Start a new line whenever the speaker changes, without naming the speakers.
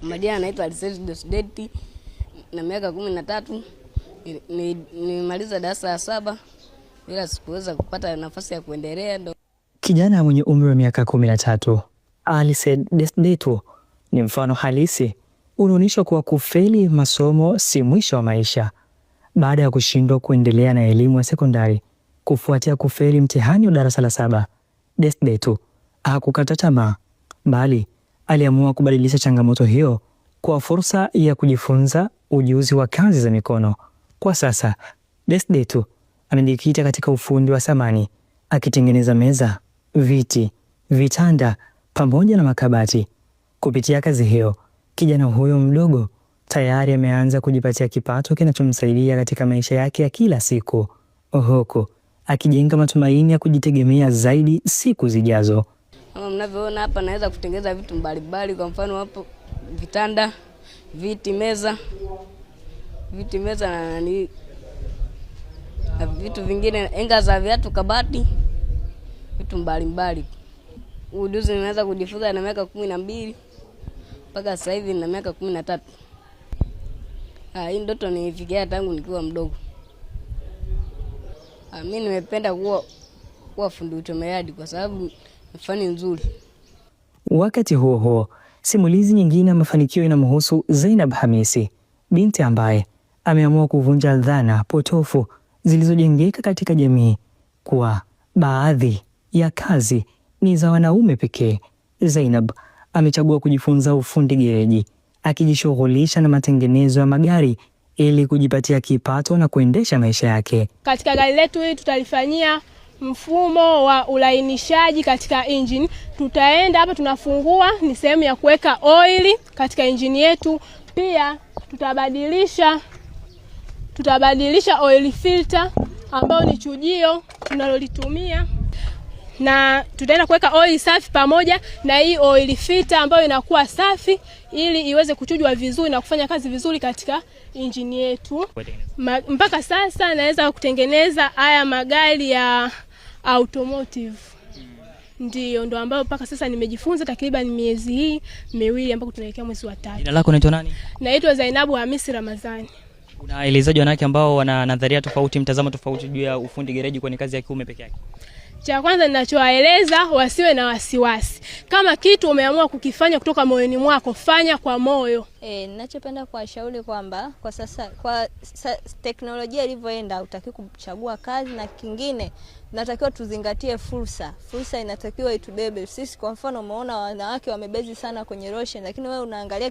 Majina naitwa Aliseti Desideti na miaka 13. Nilimaliza darasa la 7 bila sikuweza kupata nafasi ya kuendelea.
Kijana mwenye umri wa miaka 13, Aliseti Desideti, ni mfano halisi unaonyesha kuwa kufeli masomo si mwisho wa maisha. Baada ya kushindwa kuendelea na elimu ya sekondari kufuatia kufeli mtihani wa darasa la 7, Desideti hakukata tamaa, bali aliamua kubadilisha changamoto hiyo kwa fursa ya kujifunza ujuzi wa kazi za mikono. Kwa sasa, Desideti amejikita katika ufundi wa samani, akitengeneza meza, viti, vitanda pamoja na makabati. Kupitia kazi hiyo, kijana huyo mdogo tayari ameanza kujipatia kipato kinachomsaidia katika maisha yake ya kila siku, huku akijenga matumaini ya kujitegemea zaidi siku zijazo.
Kama mnavyoona hapa, naweza kutengeneza vitu mbalimbali. Kwa mfano hapo vitanda, viti meza na vitu vingine, enga za viatu, kabati, vitu mbalimbali. Ujuzi nimeweza kujifunza na miaka 12 mpaka sasa hivi na miaka 13. Hii ndoto nilifikia tangu nikiwa mdogo. Mimi nimependa kuwa fundi uchomelea kwa sababu ni fani nzuri.
Wakati huo huo, simulizi nyingine ya mafanikio inamhusu Zainab Hamisi, binti ambaye ameamua kuvunja dhana potofu zilizojengeka katika jamii kuwa baadhi ya kazi ni za wanaume pekee. Zainab amechagua kujifunza ufundi gereji, akijishughulisha na matengenezo ya magari ili kujipatia kipato na kuendesha maisha yake.
Katika gari letu hili tutalifanyia mfumo wa ulainishaji katika engine. Tutaenda hapa, tunafungua, ni sehemu ya kuweka oili katika engine yetu. Pia tutabadilisha oil filter ambayo ni chujio tunalolitumia, na tutaenda kuweka oil safi pamoja na hii oil filter ambayo inakuwa safi ili iweze kuchujwa vizuri na kufanya kazi vizuri katika engine yetu. Mpaka sasa naweza kutengeneza haya magari ya automotive. Ndo ambayo mpaka sasa nimejifunza takriban miezi hii miwili ambako tunaelekea mwezi wa 3.
Jina lako unaitwa nani?
Naitwa Zainab Hamisi Ramadhani.
Unaelezaje wanawake ambao wana nadharia tofauti, mtazamo tofauti juu ya ufundi gereji kwa ni kazi ya kiume peke yake?
Cha kwanza ninachowaeleza, wasiwe na wasiwasi. Kama kitu umeamua kukifanya kutoka moyoni mwako, fanya kwa moyo.
Ninachopenda kuwashauri kwamba kwa sasa teknolojia ilivyoenda, hutaki kuchagua kazi, na kingine natakiwa tuzingatie fursa. Fursa inatakiwa itubebe sisi. Kwa mfano umeona wanawake wamebezi sana kwenye roshen, lakini wewe unaangalia